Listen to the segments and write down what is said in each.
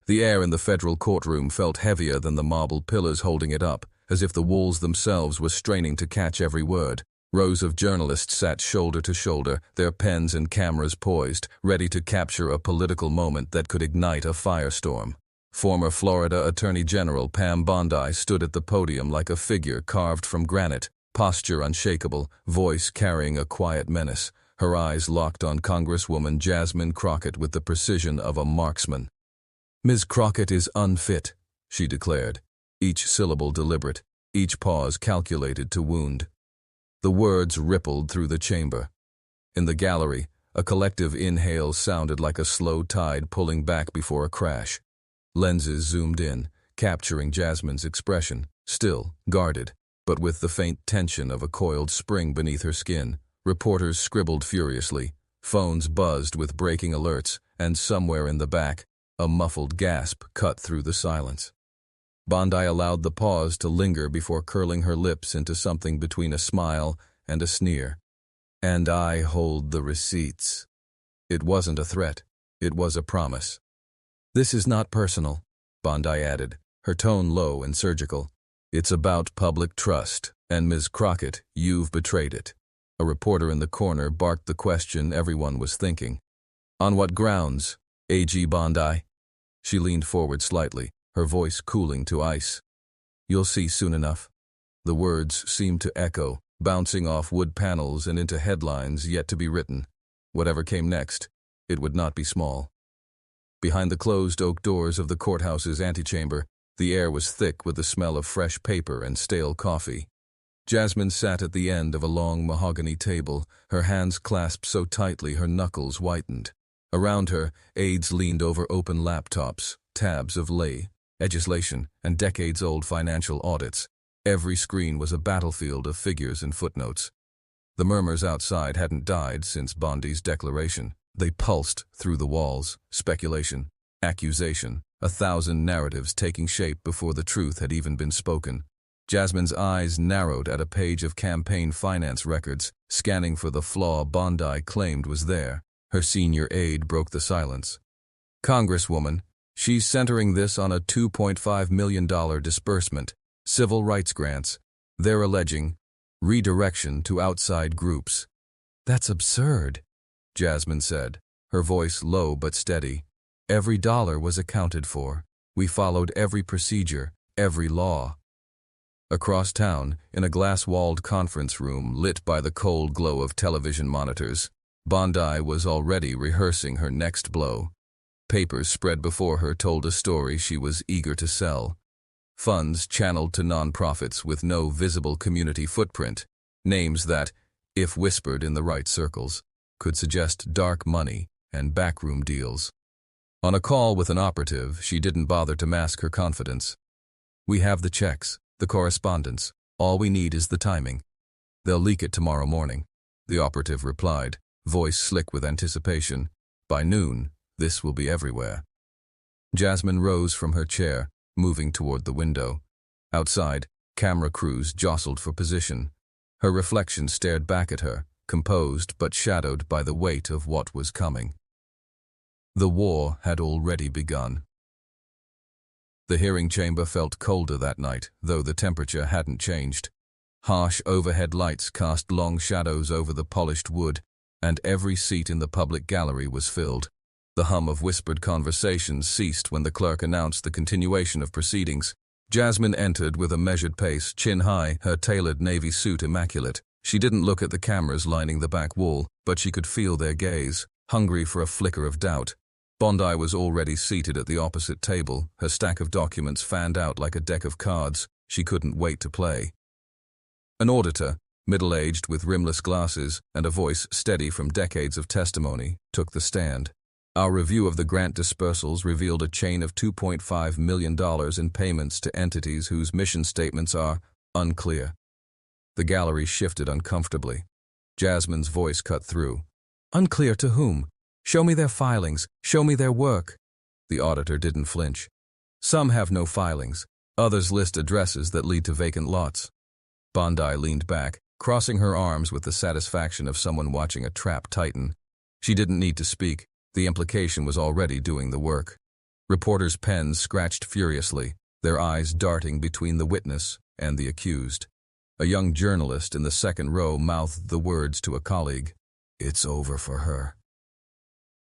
The air in the federal courtroom felt heavier than the marble pillars holding it up, as if the walls themselves were straining to catch every word. Rows of journalists sat shoulder to shoulder, their pens and cameras poised, ready to capture a political moment that could ignite a firestorm. Former Florida Attorney General Pam Bondi stood at the podium like a figure carved from granite, posture unshakable, voice carrying a quiet menace, her eyes locked on Congresswoman Jasmine Crockett with the precision of a marksman. "Ms. Crockett is unfit," she declared, each syllable deliberate, each pause calculated to wound. The words rippled through the chamber. In the gallery, a collective inhale sounded like a slow tide pulling back before a crash. Lenses zoomed in, capturing Jasmine's expression, still, guarded, but with the faint tension of a coiled spring beneath her skin. Reporters scribbled furiously, phones buzzed with breaking alerts, and somewhere in the back, a muffled gasp cut through the silence. Bondi allowed the pause to linger before curling her lips into something between a smile and a sneer. "And I hold the receipts." It wasn't a threat, it was a promise. "This is not personal," Bondi added, her tone low and surgical. "It's about public trust, and Ms. Crockett, you've betrayed it." A reporter in the corner barked the question everyone was thinking. "On what grounds, AG Bondi?" She leaned forward slightly, her voice cooling to ice. "You'll see soon enough." The words seemed to echo, bouncing off wood panels and into headlines yet to be written. Whatever came next, it would not be small. Behind the closed oak doors of the courthouse's antechamber, the air was thick with the smell of fresh paper and stale coffee. Jasmine sat at the end of a long mahogany table, her hands clasped so tightly her knuckles whitened. Around her, aides leaned over open laptops, tabs of legislation, and decades-old financial audits. Every screen was a battlefield of figures and footnotes. The murmurs outside hadn't died since Bondi's declaration. They pulsed through the walls, speculation, accusation, 1,000 narratives taking shape before the truth had even been spoken. Jasmine's eyes narrowed at a page of campaign finance records, scanning for the flaw Bondi claimed was there. Her senior aide broke the silence. "Congresswoman, she's centering this on a $2.5 million disbursement, civil rights grants. They're alleging redirection to outside groups." "That's absurd," Jasmine said, her voice low but steady. "Every dollar was accounted for. We followed every procedure, every law." Across town, in a glass-walled conference room lit by the cold glow of television monitors, Bondi was already rehearsing her next blow. Papers spread before her told a story she was eager to sell. Funds channeled to nonprofits with no visible community footprint, names that, if whispered in the right circles, could suggest dark money and backroom deals. On a call with an operative, she didn't bother to mask her confidence. "We have the checks, the correspondence. All we need is the timing. They'll leak it tomorrow morning," the operative replied, voice slick with anticipation. "By noon, this will be everywhere." Jasmine rose from her chair, moving toward the window. Outside, camera crews jostled for position. Her reflection stared back at her, composed but shadowed by the weight of what was coming. The war had already begun. The hearing chamber felt colder that night, though the temperature hadn't changed. Harsh overhead lights cast long shadows over the polished wood, and every seat in the public gallery was filled. The hum of whispered conversations ceased when the clerk announced the continuation of proceedings. Jasmine entered with a measured pace, chin high, her tailored navy suit immaculate. She didn't look at the cameras lining the back wall, but she could feel their gaze, hungry for a flicker of doubt. Bondi was already seated at the opposite table, her stack of documents fanned out like a deck of cards she couldn't wait to play. An auditor, middle-aged with rimless glasses and a voice steady from decades of testimony, took the stand. "Our review of the grant dispersals revealed a chain of $2.5 million in payments to entities whose mission statements are unclear." The gallery shifted uncomfortably. Jasmine's voice cut through. "Unclear to whom? Show me their filings. Show me their work." The auditor didn't flinch. "Some have no filings. Others list addresses that lead to vacant lots." Bondi leaned back, crossing her arms with the satisfaction of someone watching a trap tighten. She didn't need to speak. The implication was already doing the work. Reporters' pens scratched furiously, their eyes darting between the witness and the accused. A young journalist in the second row mouthed the words to a colleague, "It's over for her."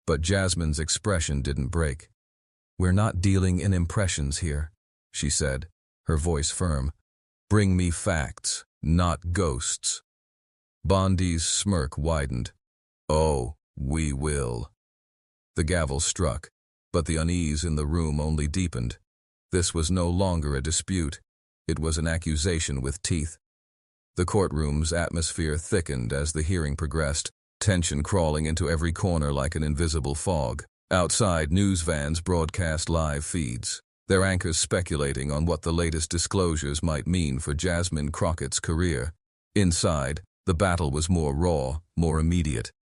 But Jasmine's expression didn't break. "We're not dealing in impressions here," she said, her voice firm. "Bring me facts, not ghosts." Bondi's smirk widened. "Oh, we will." The gavel struck, but the unease in the room only deepened. This was no longer a dispute. It was an accusation with teeth. The courtroom's atmosphere thickened as the hearing progressed, tension crawling into every corner like an invisible fog. Outside, news vans broadcast live feeds, their anchors speculating on what the latest disclosures might mean for Jasmine Crockett's career. Inside, the battle was more raw, more immediate.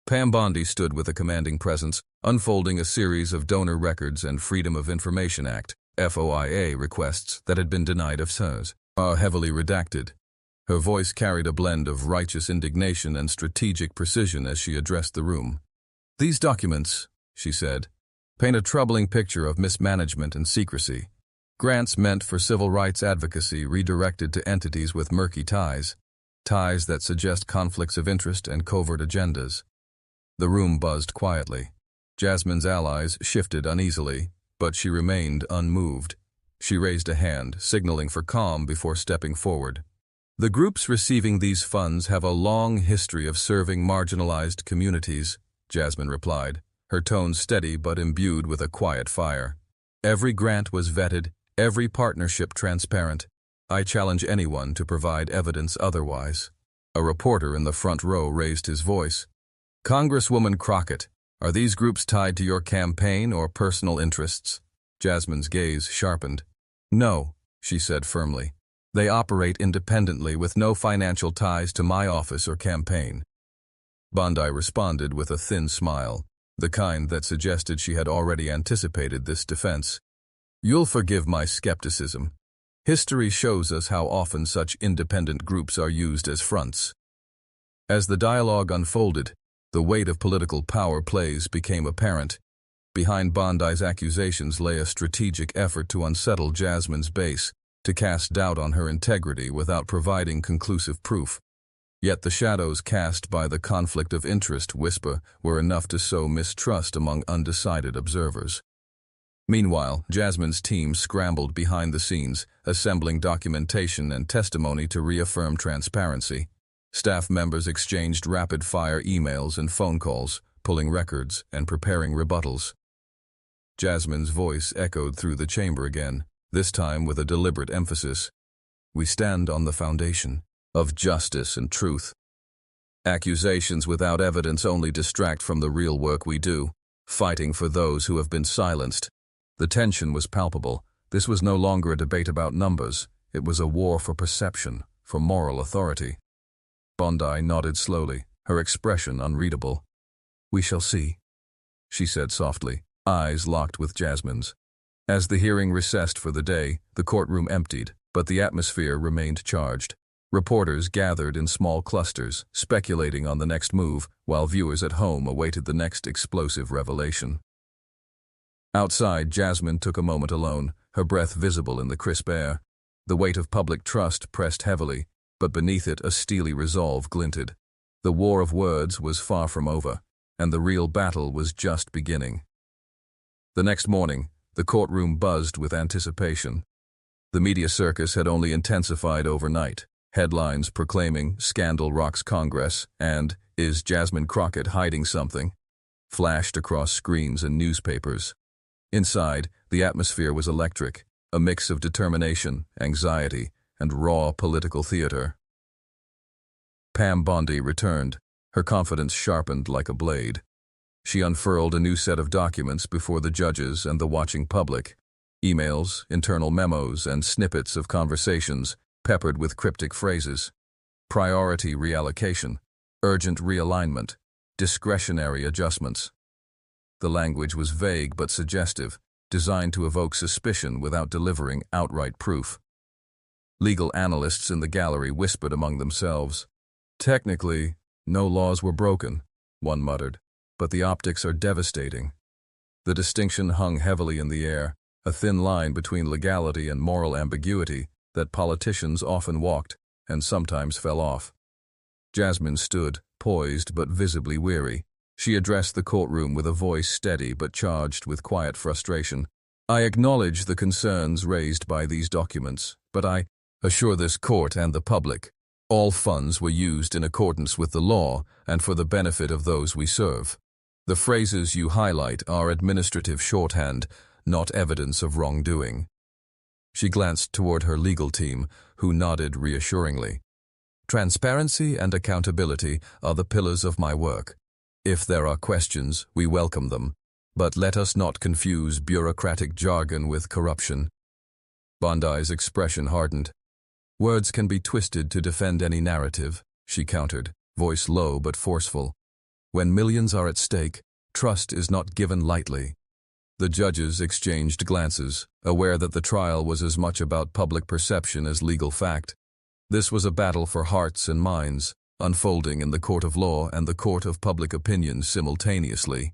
Pam Bondi stood with a commanding presence, unfolding a series of donor records and Freedom of Information Act (FOIA) requests that had been denied of hers, are heavily redacted. Her voice carried a blend of righteous indignation and strategic precision as she addressed the room. "These documents," she said, "paint a troubling picture of mismanagement and secrecy. Grants meant for civil rights advocacy redirected to entities with murky ties that suggest conflicts of interest and covert agendas." The room buzzed quietly. Jasmine's allies shifted uneasily, but she remained unmoved. She raised a hand, signaling for calm before stepping forward. "The groups receiving these funds have a long history of serving marginalized communities," Jasmine replied, her tone steady but imbued with a quiet fire. "Every grant was vetted, every partnership transparent. I challenge anyone to provide evidence otherwise." A reporter in the front row raised his voice. "Congresswoman Crockett, are these groups tied to your campaign or personal interests?" Jasmine's gaze sharpened. "No," she said firmly. "They operate independently with no financial ties to my office or campaign." Bondi responded with a thin smile, the kind that suggested she had already anticipated this defense. "You'll forgive my skepticism. History shows us how often such independent groups are used as fronts." As the dialogue unfolded, the weight of political power plays became apparent. Behind Bondi's accusations lay a strategic effort to unsettle Jasmine's base, to cast doubt on her integrity without providing conclusive proof. Yet the shadows cast by the conflict of interest whisper were enough to sow mistrust among undecided observers. Meanwhile, Jasmine's team scrambled behind the scenes, assembling documentation and testimony to reaffirm transparency. Staff members exchanged rapid-fire emails and phone calls, pulling records and preparing rebuttals. Jasmine's voice echoed through the chamber again, this time with a deliberate emphasis. "We stand on the foundation of justice and truth. Accusations without evidence only distract from the real work we do, fighting for those who have been silenced." The tension was palpable. This was no longer a debate about numbers. It was a war for perception, for moral authority. Bondi nodded slowly, her expression unreadable. "We shall see," she said softly, eyes locked with Jasmine's. As the hearing recessed for the day, the courtroom emptied, but the atmosphere remained charged. Reporters gathered in small clusters, speculating on the next move, while viewers at home awaited the next explosive revelation. Outside, Jasmine took a moment alone, her breath visible in the crisp air. The weight of public trust pressed heavily, but beneath it a steely resolve glinted. The war of words was far from over, and the real battle was just beginning. The next morning, the courtroom buzzed with anticipation. The media circus had only intensified overnight. Headlines proclaiming "Scandal rocks Congress" and "Is Jasmine Crockett hiding something?" flashed across screens and newspapers. Inside, the atmosphere was electric, a mix of determination, anxiety, and raw political theater. Pam Bondi returned, her confidence sharpened like a blade. She unfurled a new set of documents before the judges and the watching public. Emails, internal memos, and snippets of conversations, peppered with cryptic phrases. Priority reallocation, urgent realignment, discretionary adjustments. The language was vague but suggestive, designed to evoke suspicion without delivering outright proof. Legal analysts in the gallery whispered among themselves. "Technically, no laws were broken," one muttered, "but the optics are devastating." The distinction hung heavily in the air, a thin line between legality and moral ambiguity that politicians often walked and sometimes fell off. Jasmine stood, poised but visibly weary. She addressed the courtroom with a voice steady but charged with quiet frustration. "I acknowledge the concerns raised by these documents, but I assure this court and the public, all funds were used in accordance with the law and for the benefit of those we serve. The phrases you highlight are administrative shorthand, not evidence of wrongdoing." She glanced toward her legal team, who nodded reassuringly. "Transparency and accountability are the pillars of my work. If there are questions, we welcome them, but let us not confuse bureaucratic jargon with corruption." Bondi's expression hardened. "Words can be twisted to defend any narrative," she countered, voice low but forceful. "When millions are at stake, trust is not given lightly." The judges exchanged glances, aware that the trial was as much about public perception as legal fact. This was a battle for hearts and minds, unfolding in the court of law and the court of public opinion simultaneously.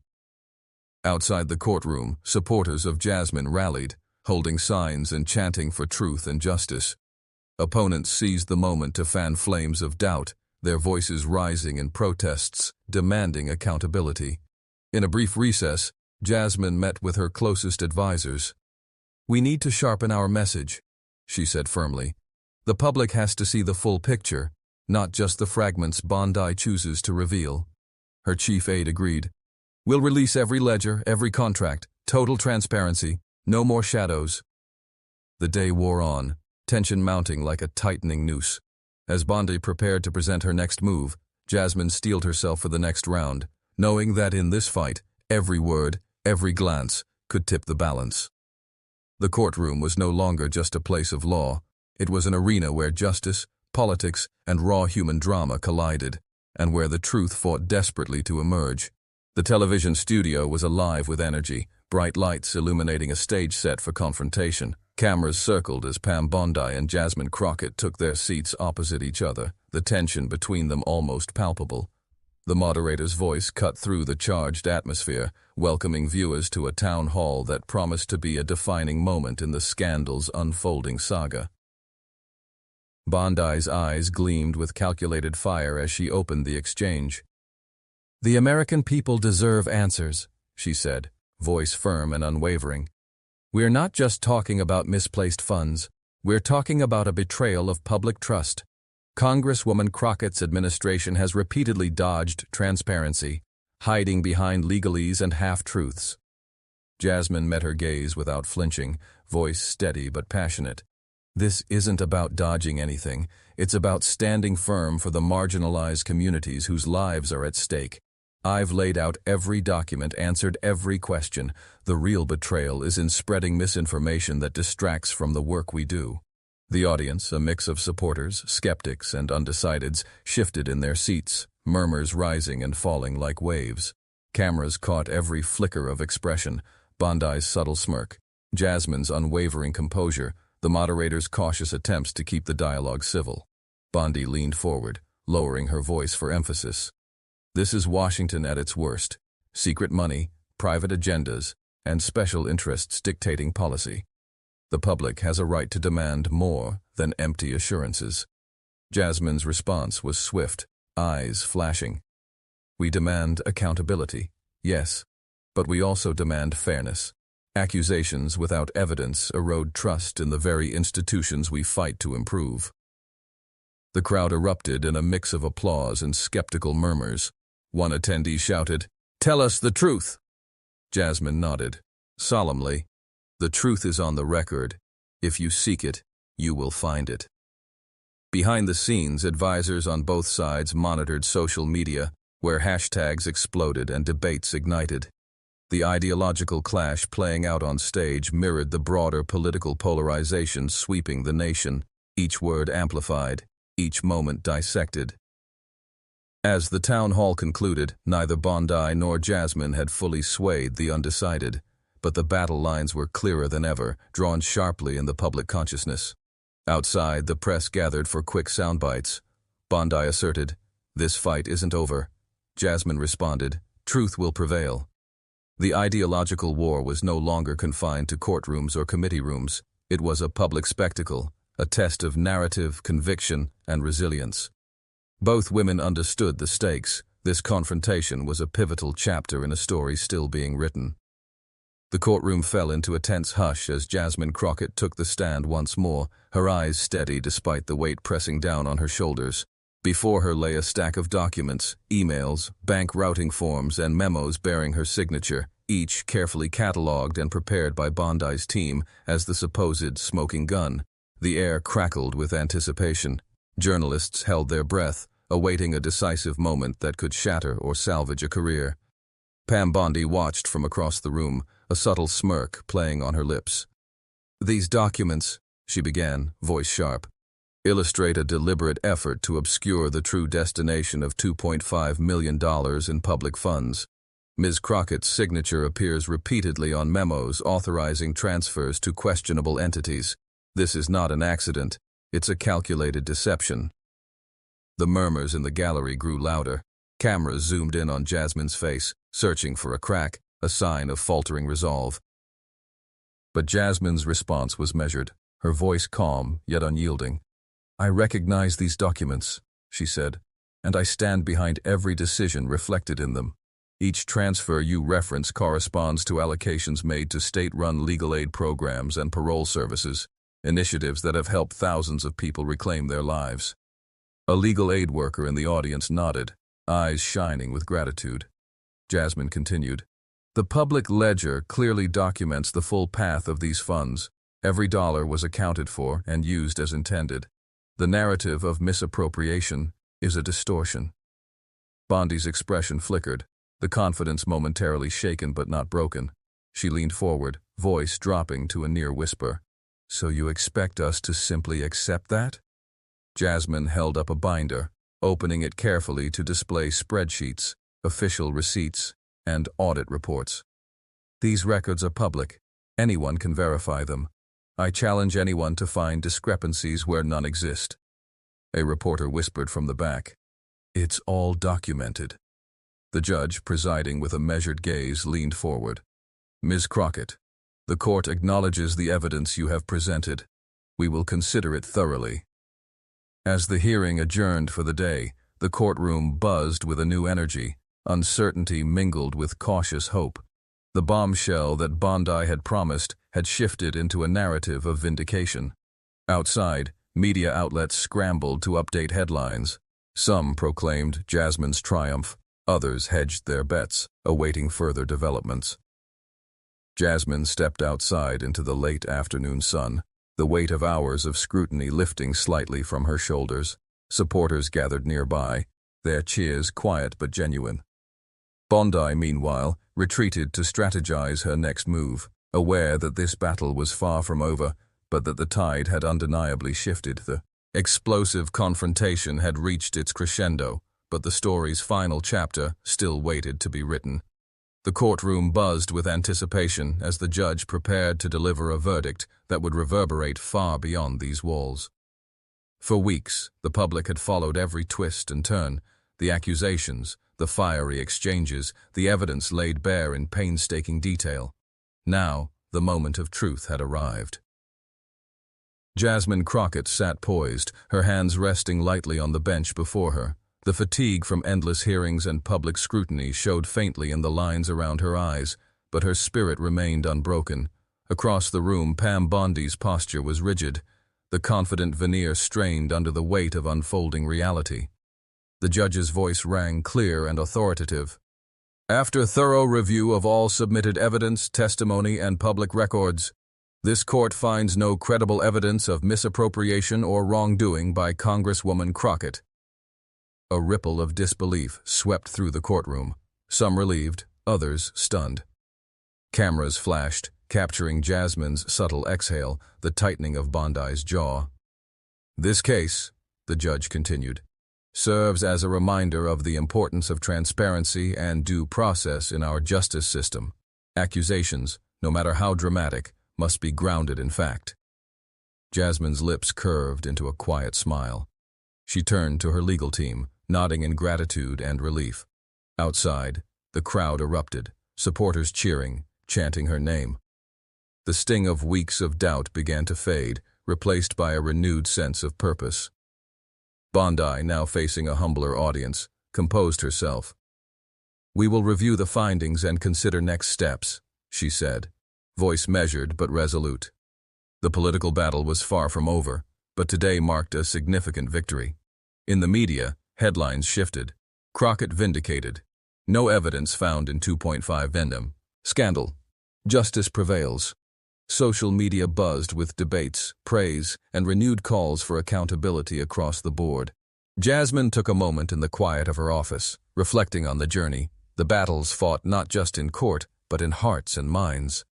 Outside the courtroom, supporters of Jasmine rallied, holding signs and chanting for truth and justice. Opponents seized the moment to fan flames of doubt, their voices rising in protests, demanding accountability. In a brief recess, Jasmine met with her closest advisors. "We need to sharpen our message," she said firmly. "The public has to see the full picture, not just the fragments Bondi chooses to reveal." Her chief aide agreed. "We'll release every ledger, every contract, total transparency, no more shadows." The day wore on, tension mounting like a tightening noose. As Bondi prepared to present her next move, Jasmine steeled herself for the next round, knowing that in this fight, every word, every glance, could tip the balance. The courtroom was no longer just a place of law. It was an arena where justice, politics, and raw human drama collided, and where the truth fought desperately to emerge. The television studio was alive with energy, bright lights illuminating a stage set for confrontation. Cameras circled as Pam Bondi and Jasmine Crockett took their seats opposite each other, the tension between them almost palpable. The moderator's voice cut through the charged atmosphere, welcoming viewers to a town hall that promised to be a defining moment in the scandal's unfolding saga. Bondi's eyes gleamed with calculated fire as she opened the exchange. "The American people deserve answers," she said, voice firm and unwavering. "We're not just talking about misplaced funds. We're talking about a betrayal of public trust. Congresswoman Crockett's administration has repeatedly dodged transparency, hiding behind legalese and half-truths." Jasmine met her gaze without flinching, voice steady but passionate. "This isn't about dodging anything. It's about standing firm for the marginalized communities whose lives are at stake. I've laid out every document, answered every question. The real betrayal is in spreading misinformation that distracts from the work we do." The audience, a mix of supporters, skeptics, and undecideds, shifted in their seats, murmurs rising and falling like waves. Cameras caught every flicker of expression, Bondi's subtle smirk, Jasmine's unwavering composure, the moderator's cautious attempts to keep the dialogue civil. Bondi leaned forward, lowering her voice for emphasis. "This is Washington at its worst. Secret money, private agendas, and special interests dictating policy. The public has a right to demand more than empty assurances." Jasmine's response was swift, eyes flashing. "We demand accountability, yes, but we also demand fairness. Accusations without evidence erode trust in the very institutions we fight to improve." The crowd erupted in a mix of applause and skeptical murmurs. One attendee shouted, "Tell us the truth!" Jasmine nodded, solemnly. "The truth is on the record. If you seek it, you will find it." Behind the scenes, advisors on both sides monitored social media, where hashtags exploded and debates ignited. The ideological clash playing out on stage mirrored the broader political polarization sweeping the nation, each word amplified, each moment dissected. As the town hall concluded, neither Bondi nor Jasmine had fully swayed the undecided, but the battle lines were clearer than ever, drawn sharply in the public consciousness. Outside, the press gathered for quick soundbites. Bondi asserted, "This fight isn't over." Jasmine responded, "Truth will prevail." The ideological war was no longer confined to courtrooms or committee rooms. It was a public spectacle, a test of narrative, conviction, and resilience. Both women understood the stakes. This confrontation was a pivotal chapter in a story still being written. The courtroom fell into a tense hush as Jasmine Crockett took the stand once more, her eyes steady despite the weight pressing down on her shoulders. Before her lay a stack of documents, emails, bank routing forms, and memos bearing her signature, each carefully catalogued and prepared by Bondi's team as the supposed smoking gun. The air crackled with anticipation. Journalists held their breath, awaiting a decisive moment that could shatter or salvage a career. Pam Bondi watched from across the room, a subtle smirk playing on her lips. "These documents," she began, voice sharp, "illustrate a deliberate effort to obscure the true destination of $2.5 million in public funds. Ms. Crockett's signature appears repeatedly on memos authorizing transfers to questionable entities. This is not an accident. It's a calculated deception." The murmurs in the gallery grew louder. Cameras zoomed in on Jasmine's face, searching for a crack, a sign of faltering resolve. But Jasmine's response was measured, her voice calm yet unyielding. "I recognize these documents," she said, "and I stand behind every decision reflected in them. Each transfer you reference corresponds to allocations made to state-run legal aid programs and parole services, initiatives that have helped thousands of people reclaim their lives." A legal aid worker in the audience nodded, eyes shining with gratitude. Jasmine continued, "The public ledger clearly documents the full path of these funds. Every dollar was accounted for and used as intended. The narrative of misappropriation is a distortion." Bondi's expression flickered, the confidence momentarily shaken but not broken. She leaned forward, voice dropping to a near whisper. "So you expect us to simply accept that?" Jasmine held up a binder, opening it carefully to display spreadsheets, official receipts, and audit reports. "These records are public. Anyone can verify them. I challenge anyone to find discrepancies where none exist." A reporter whispered from the back, "It's all documented." The judge, presiding with a measured gaze, leaned forward. "Ms. Crockett, the court acknowledges the evidence you have presented. We will consider it thoroughly." As the hearing adjourned for the day, the courtroom buzzed with a new energy, uncertainty mingled with cautious hope. The bombshell that Bondi had promised had shifted into a narrative of vindication. Outside, media outlets scrambled to update headlines. Some proclaimed Jasmine's triumph, others hedged their bets, awaiting further developments. Jasmine stepped outside into the late afternoon sun, the weight of hours of scrutiny lifting slightly from her shoulders. Supporters gathered nearby, their cheers quiet but genuine. Bondi, meanwhile, retreated to strategize her next move, aware that this battle was far from over, but that the tide had undeniably shifted. The explosive confrontation had reached its crescendo, but the story's final chapter still waited to be written. The courtroom buzzed with anticipation as the judge prepared to deliver a verdict that would reverberate far beyond these walls. For weeks, the public had followed every twist and turn, the accusations, the fiery exchanges, the evidence laid bare in painstaking detail. Now, the moment of truth had arrived. Jasmine Crockett sat poised, her hands resting lightly on the bench before her. The fatigue from endless hearings and public scrutiny showed faintly in the lines around her eyes, but her spirit remained unbroken. Across the room, Pam Bondi's posture was rigid, the confident veneer strained under the weight of unfolding reality. The judge's voice rang clear and authoritative. "After thorough review of all submitted evidence, testimony, and public records, this court finds no credible evidence of misappropriation or wrongdoing by Congresswoman Crockett." A ripple of disbelief swept through the courtroom, some relieved, others stunned. Cameras flashed, capturing Jasmine's subtle exhale, the tightening of Bondi's jaw. "This case," the judge continued, "serves as a reminder of the importance of transparency and due process in our justice system. Accusations, no matter how dramatic, must be grounded in fact." Jasmine's lips curved into a quiet smile. She turned to her legal team, nodding in gratitude and relief. Outside, the crowd erupted, supporters cheering, chanting her name. The sting of weeks of doubt began to fade, replaced by a renewed sense of purpose. Bondi, now facing a humbler audience, composed herself. "We will review the findings and consider next steps," she said, voice measured but resolute. The political battle was far from over, but today marked a significant victory. In the media, headlines shifted. Crockett vindicated. No evidence found in 2.5 Vendom. Scandal. Justice prevails. Social media buzzed with debates, praise, and renewed calls for accountability across the board. Jasmine took a moment in the quiet of her office, reflecting on the journey, the battles fought not just in court, but in hearts and minds.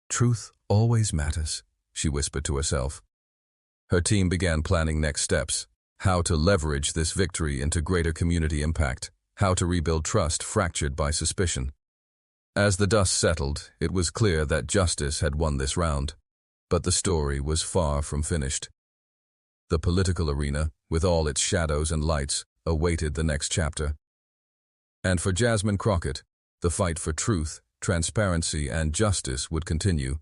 "Truth always matters," she whispered to herself. Her team began planning next steps, how to leverage this victory into greater community impact, how to rebuild trust fractured by suspicion. As the dust settled, it was clear that justice had won this round, but the story was far from finished. The political arena, with all its shadows and lights, awaited the next chapter. And for Jasmine Crockett, the fight for truth, transparency, and justice would continue,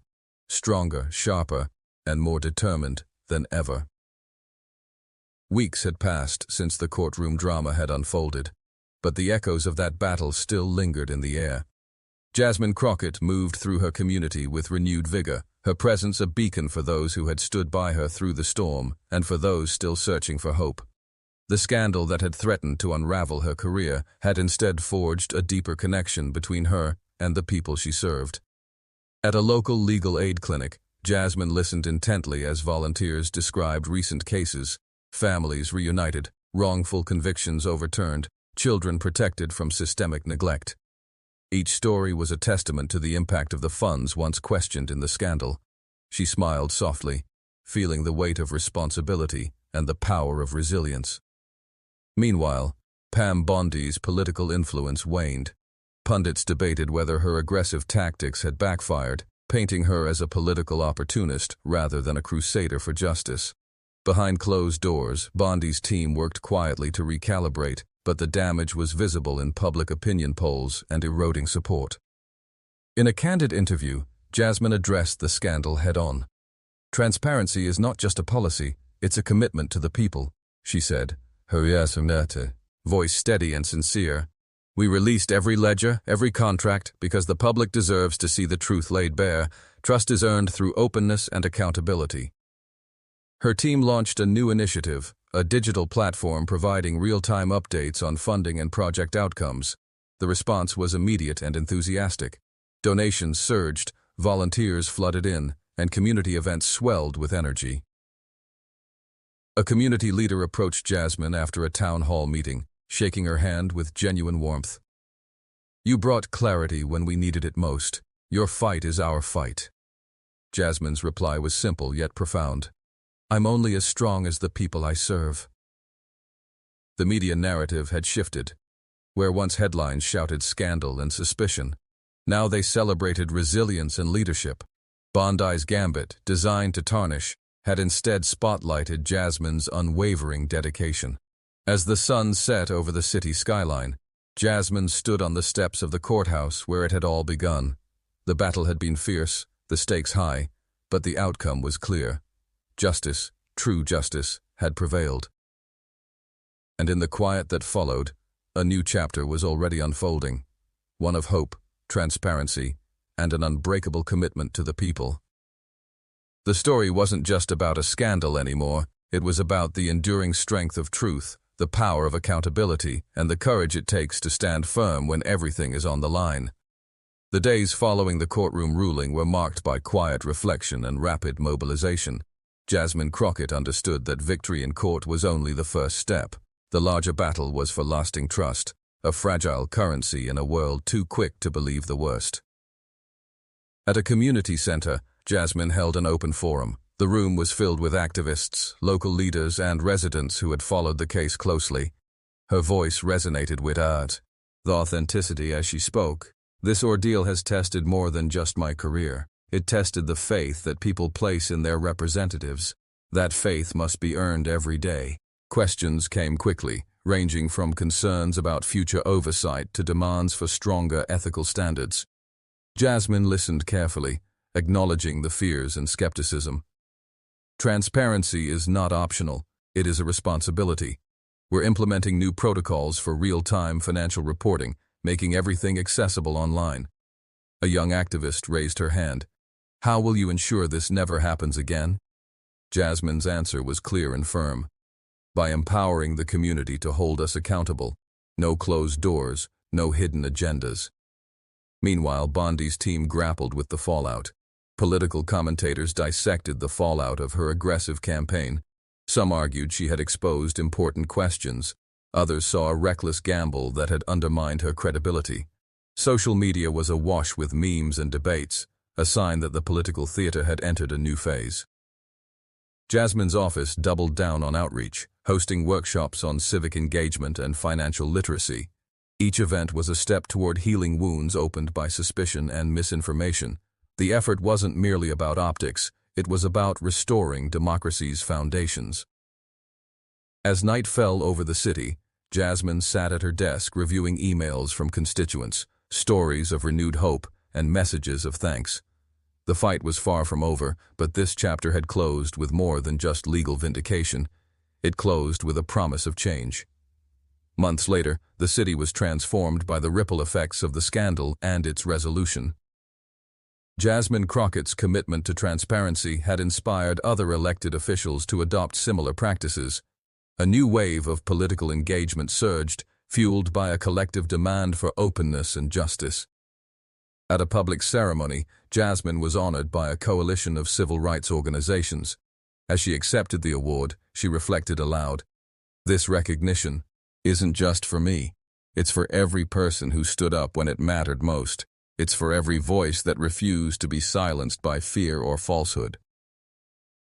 stronger, sharper, and more determined than ever. Weeks had passed since the courtroom drama had unfolded, but the echoes of that battle still lingered in the air. Jasmine Crockett moved through her community with renewed vigor, her presence a beacon for those who had stood by her through the storm and for those still searching for hope. The scandal that had threatened to unravel her career had instead forged a deeper connection between her and the people she served. At a local legal aid clinic, Jasmine listened intently as volunteers described recent cases, families reunited, wrongful convictions overturned, children protected from systemic neglect. Each story was a testament to the impact of the funds once questioned in the scandal. She smiled softly, feeling the weight of responsibility and the power of resilience. Meanwhile, Pam Bondi's political influence waned. Pundits debated whether her aggressive tactics had backfired, painting her as a political opportunist rather than a crusader for justice. Behind closed doors, Bondi's team worked quietly to recalibrate, but the damage was visible in public opinion polls and eroding support. In a candid interview, Jasmine addressed the scandal head-on. "Transparency is not just a policy, it's a commitment to the people," she said, her voice steady and sincere. "We released every ledger, every contract, because the public deserves to see the truth laid bare. Trust is earned through openness and accountability." Her team launched a new initiative, a digital platform providing real-time updates on funding and project outcomes. The response was immediate and enthusiastic. Donations surged, volunteers flooded in, and community events swelled with energy. A community leader approached Jasmine after a town hall meeting, shaking her hand with genuine warmth. "You brought clarity when we needed it most. Your fight is our fight." Jasmine's reply was simple yet profound. "I'm only as strong as the people I serve." The media narrative had shifted. Where once headlines shouted scandal and suspicion, now they celebrated resilience and leadership. Bondi's gambit, designed to tarnish, had instead spotlighted Jasmine's unwavering dedication. As the sun set over the city skyline, Jasmine stood on the steps of the courthouse where it had all begun. The battle had been fierce, the stakes high, but the outcome was clear. Justice, true justice, had prevailed. And in the quiet that followed, a new chapter was already unfolding, one of hope, transparency, and an unbreakable commitment to the people. The story wasn't just about a scandal anymore, it was about the enduring strength of truth, the power of accountability, and the courage it takes to stand firm when everything is on the line. The days following the courtroom ruling were marked by quiet reflection and rapid mobilization. Jasmine Crockett understood that victory in court was only the first step. The larger battle was for lasting trust, a fragile currency in a world too quick to believe the worst. At a community center, Jasmine held an open forum. The room was filled with activists, local leaders, and residents who had followed the case closely. Her voice resonated with the authenticity as she spoke. "This ordeal has tested more than just my career. It tested the faith that people place in their representatives. That faith must be earned every day." Questions came quickly, ranging from concerns about future oversight to demands for stronger ethical standards. Jasmine listened carefully, acknowledging the fears and skepticism. Transparency is not optional, it is a responsibility. We're implementing new protocols for real-time financial reporting, making everything accessible online. A young activist raised her hand. How will you ensure this never happens again? Jasmine's answer was clear and firm. By empowering the community to hold us accountable. No closed doors, no hidden agendas. Meanwhile, Bondi's team grappled with the fallout. Political commentators dissected the fallout of her aggressive campaign. Some argued she had exposed important questions. Others saw a reckless gamble that had undermined her credibility. Social media was awash with memes and debates, a sign that the political theater had entered a new phase. Jasmine's office doubled down on outreach, hosting workshops on civic engagement and financial literacy. Each event was a step toward healing wounds opened by suspicion and misinformation. The effort wasn't merely about optics, it was about restoring democracy's foundations. As night fell over the city, Jasmine sat at her desk reviewing emails from constituents, stories of renewed hope, and messages of thanks. The fight was far from over, but this chapter had closed with more than just legal vindication. It closed with a promise of change. Months later, the city was transformed by the ripple effects of the scandal and its resolution. Jasmine Crockett's commitment to transparency had inspired other elected officials to adopt similar practices. A new wave of political engagement surged, fueled by a collective demand for openness and justice. At a public ceremony, Jasmine was honored by a coalition of civil rights organizations. As she accepted the award, she reflected aloud, "This recognition isn't just for me. It's for every person who stood up when it mattered most. It's for every voice that refused to be silenced by fear or falsehood."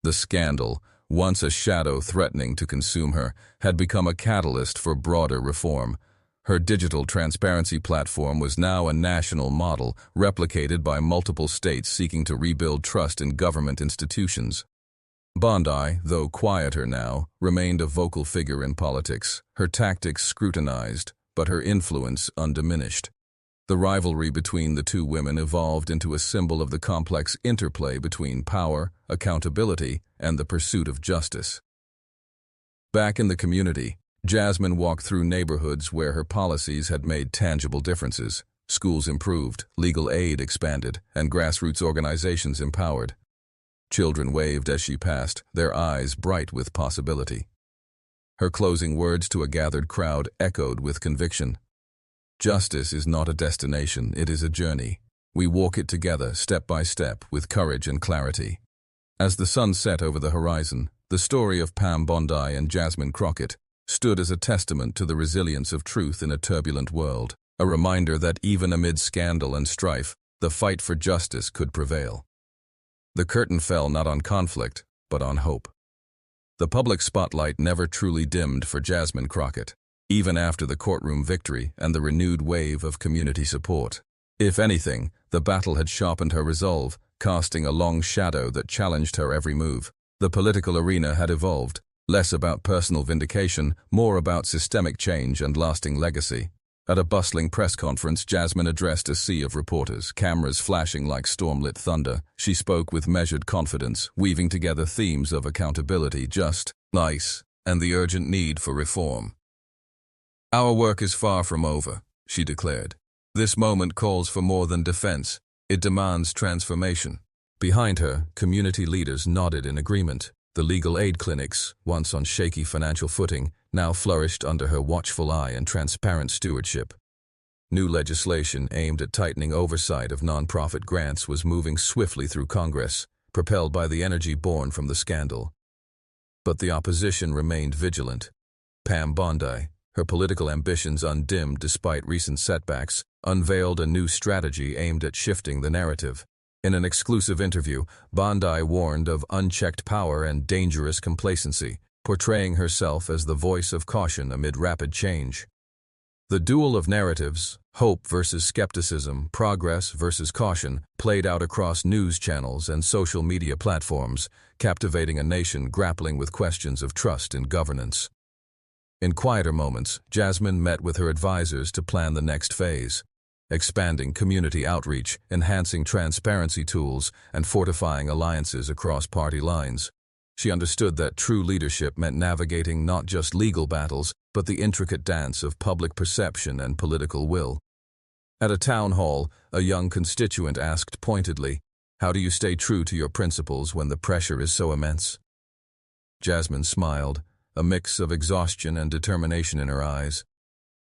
The scandal, once a shadow threatening to consume her, had become a catalyst for broader reform. Her digital transparency platform was now a national model, replicated by multiple states seeking to rebuild trust in government institutions. Bondi, though quieter now, remained a vocal figure in politics, her tactics scrutinized, but her influence undiminished. The rivalry between the two women evolved into a symbol of the complex interplay between power, accountability, and the pursuit of justice. Back in the community, Jasmine walked through neighborhoods where her policies had made tangible differences. Schools improved, legal aid expanded, and grassroots organizations empowered. Children waved as she passed, their eyes bright with possibility. Her closing words to a gathered crowd echoed with conviction. "Justice is not a destination, it is a journey. We walk it together, step by step, with courage and clarity." As the sun set over the horizon, the story of Pam Bondi and Jasmine Crockett stood as a testament to the resilience of truth in a turbulent world, a reminder that even amid scandal and strife, the fight for justice could prevail. The curtain fell not on conflict, but on hope. The public spotlight never truly dimmed for Jasmine Crockett, even after the courtroom victory and the renewed wave of community support. If anything, the battle had sharpened her resolve, casting a long shadow that challenged her every move. The political arena had evolved, less about personal vindication, more about systemic change and lasting legacy. At a bustling press conference, Jasmine addressed a sea of reporters, cameras flashing like storm-lit thunder. She spoke with measured confidence, weaving together themes of accountability, justice, and the urgent need for reform. "Our work is far from over," she declared. "This moment calls for more than defense. It demands transformation." Behind her, community leaders nodded in agreement. The legal aid clinics, once on shaky financial footing, now flourished under her watchful eye and transparent stewardship. New legislation aimed at tightening oversight of nonprofit grants was moving swiftly through Congress, propelled by the energy born from the scandal. But the opposition remained vigilant. Pam Bondi, her political ambitions undimmed despite recent setbacks, unveiled a new strategy aimed at shifting the narrative. In an exclusive interview, Bondi warned of unchecked power and dangerous complacency, portraying herself as the voice of caution amid rapid change. The duel of narratives, hope versus skepticism, progress versus caution, played out across news channels and social media platforms, captivating a nation grappling with questions of trust and governance. In quieter moments, Jasmine met with her advisors to plan the next phase. expanding community outreach, enhancing transparency tools, and fortifying alliances across party lines. She understood that true leadership meant navigating not just legal battles, but the intricate dance of public perception and political will. At a town hall, a young constituent asked pointedly, "How do you stay true to your principles when the pressure is so immense?" Jasmine smiled, a mix of exhaustion and determination in her eyes.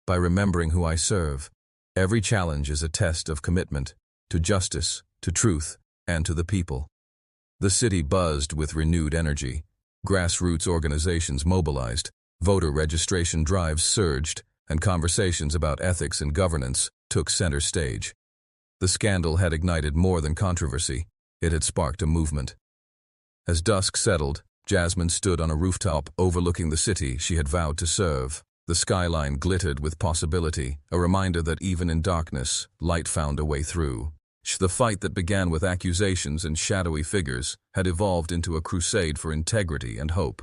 "By remembering who I serve. Every challenge is a test of commitment, to justice, to truth, and to the people." The city buzzed with renewed energy. Grassroots organizations mobilized, voter registration drives surged, and conversations about ethics and governance took center stage. The scandal had ignited more than controversy. It had sparked a movement. As dusk settled, Jasmine stood on a rooftop overlooking the city she had vowed to serve. The skyline glittered with possibility, a reminder that even in darkness, light found a way through. The fight that began with accusations and shadowy figures had evolved into a crusade for integrity and hope.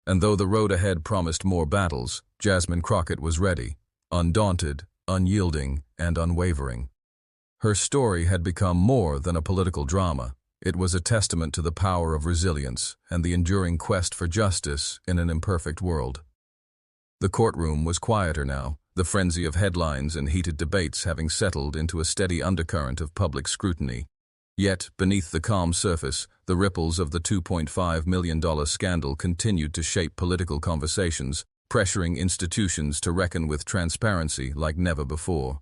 And though the road ahead promised more battles, Jasmine Crockett was ready, undaunted, unyielding, and unwavering. Her story had become more than a political drama. It was a testament to the power of resilience and the enduring quest for justice in an imperfect world. The courtroom was quieter now, the frenzy of headlines and heated debates having settled into a steady undercurrent of public scrutiny. Yet, beneath the calm surface, the ripples of the $2.5 million scandal continued to shape political conversations, pressuring institutions to reckon with transparency like never before.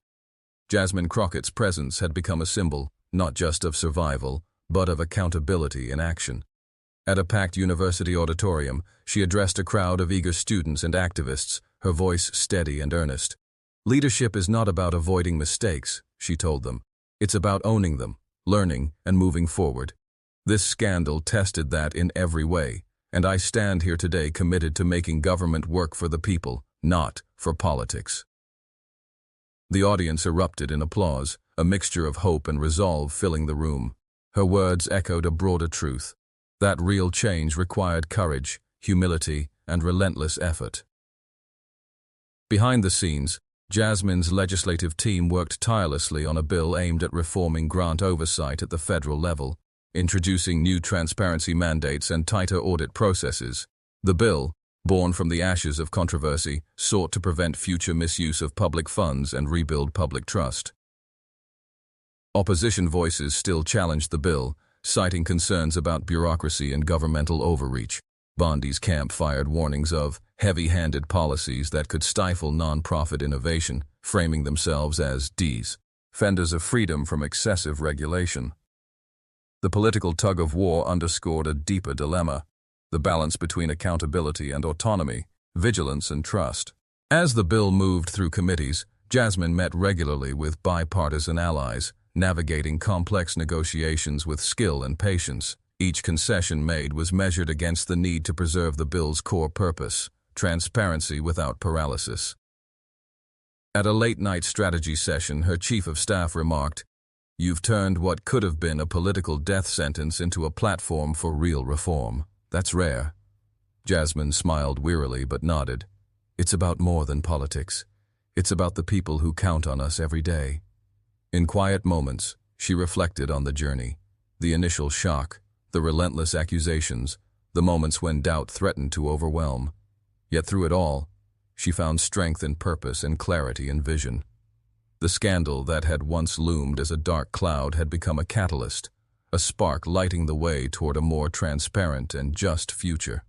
Jasmine Crockett's presence had become a symbol, not just of survival, but of accountability in action. At a packed university auditorium, she addressed a crowd of eager students and activists, her voice steady and earnest. "Leadership is not about avoiding mistakes," she told them. "It's about owning them, learning, and moving forward. This scandal tested that in every way, and I stand here today committed to making government work for the people, not for politics." The audience erupted in applause, a mixture of hope and resolve filling the room. Her words echoed a broader truth, that real change required courage, humility, and relentless effort. Behind the scenes, Jasmine's legislative team worked tirelessly on a bill aimed at reforming grant oversight at the federal level, introducing new transparency mandates and tighter audit processes. The bill, born from the ashes of controversy, sought to prevent future misuse of public funds and rebuild public trust. Opposition voices still challenged the bill, citing concerns about bureaucracy and governmental overreach. Bondi's camp fired warnings of heavy-handed policies that could stifle non-profit innovation, framing themselves as defenders of freedom from excessive regulation. The political tug-of-war underscored a deeper dilemma, the balance between accountability and autonomy, vigilance and trust. As the bill moved through committees, Jasmine met regularly with bipartisan allies, navigating complex negotiations with skill and patience. Each concession made was measured against the need to preserve the bill's core purpose, transparency without paralysis. At a late-night strategy session, her chief of staff remarked, "You've turned what could have been a political death sentence into a platform for real reform. That's rare." Jasmine smiled wearily but nodded. "It's about more than politics. It's about the people who count on us every day." In quiet moments, she reflected on the journey, the initial shock, the relentless accusations, the moments when doubt threatened to overwhelm. Yet through it all, she found strength in purpose and clarity in vision. The scandal that had once loomed as a dark cloud had become a catalyst, a spark lighting the way toward a more transparent and just future.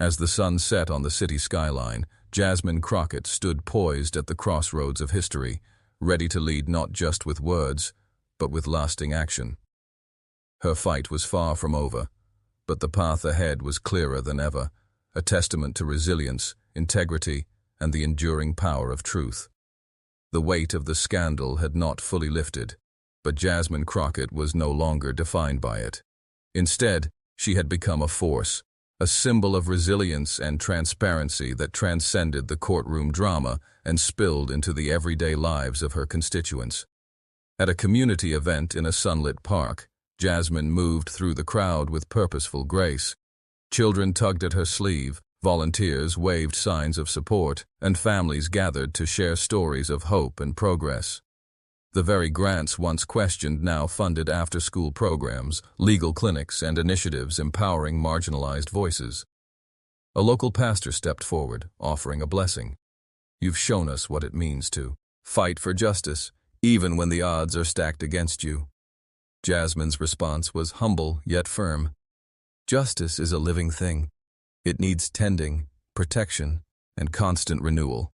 As the sun set on the city skyline, Jasmine Crockett stood poised at the crossroads of history, ready to lead not just with words, but with lasting action. Her fight was far from over, but the path ahead was clearer than ever, a testament to resilience, integrity, and the enduring power of truth. The weight of the scandal had not fully lifted, but Jasmine Crockett was no longer defined by it. Instead, she had become a force, a symbol of resilience and transparency that transcended the courtroom drama and spilled into the everyday lives of her constituents. At a community event in a sunlit park, Jasmine moved through the crowd with purposeful grace. Children tugged at her sleeve, volunteers waved signs of support, and families gathered to share stories of hope and progress. The very grants once questioned now funded after-school programs, legal clinics, and initiatives empowering marginalized voices. A local pastor stepped forward, offering a blessing. "You've shown us what it means to fight for justice, even when the odds are stacked against you." Jasmine's response was humble yet firm. "Justice is a living thing. It needs tending, protection, and constant renewal."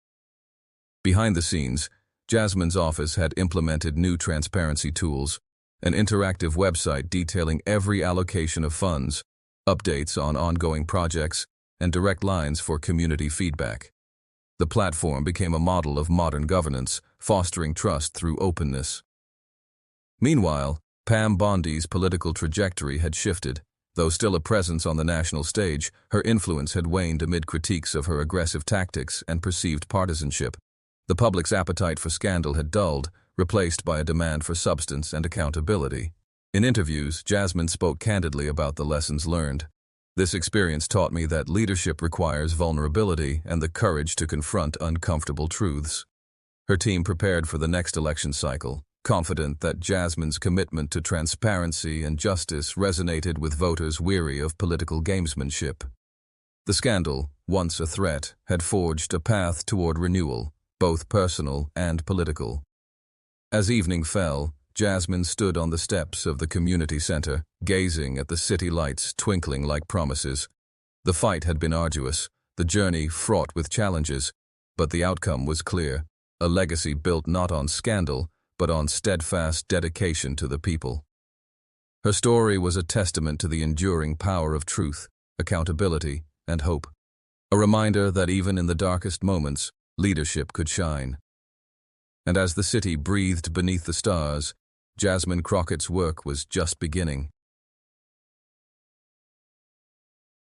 Behind the scenes, Jasmine's office had implemented new transparency tools, an interactive website detailing every allocation of funds, updates on ongoing projects, and direct lines for community feedback. The platform became a model of modern governance, fostering trust through openness. Meanwhile, Pam Bondi's political trajectory had shifted. Though still a presence on the national stage, her influence had waned amid critiques of her aggressive tactics and perceived partisanship. The public's appetite for scandal had dulled, replaced by a demand for substance and accountability. In interviews, Jasmine spoke candidly about the lessons learned. "This experience taught me that leadership requires vulnerability and the courage to confront uncomfortable truths." Her team prepared for the next election cycle, confident that Jasmine's commitment to transparency and justice resonated with voters weary of political gamesmanship. The scandal, once a threat, had forged a path toward renewal, both personal and political. As evening fell, Jasmine stood on the steps of the community center, gazing at the city lights twinkling like promises. The fight had been arduous, the journey fraught with challenges, but the outcome was clear: a legacy built not on scandal, but on steadfast dedication to the people. Her story was a testament to the enduring power of truth, accountability, and hope. A reminder that even in the darkest moments, leadership could shine. And as the city breathed beneath the stars, Jasmine Crockett's work was just beginning.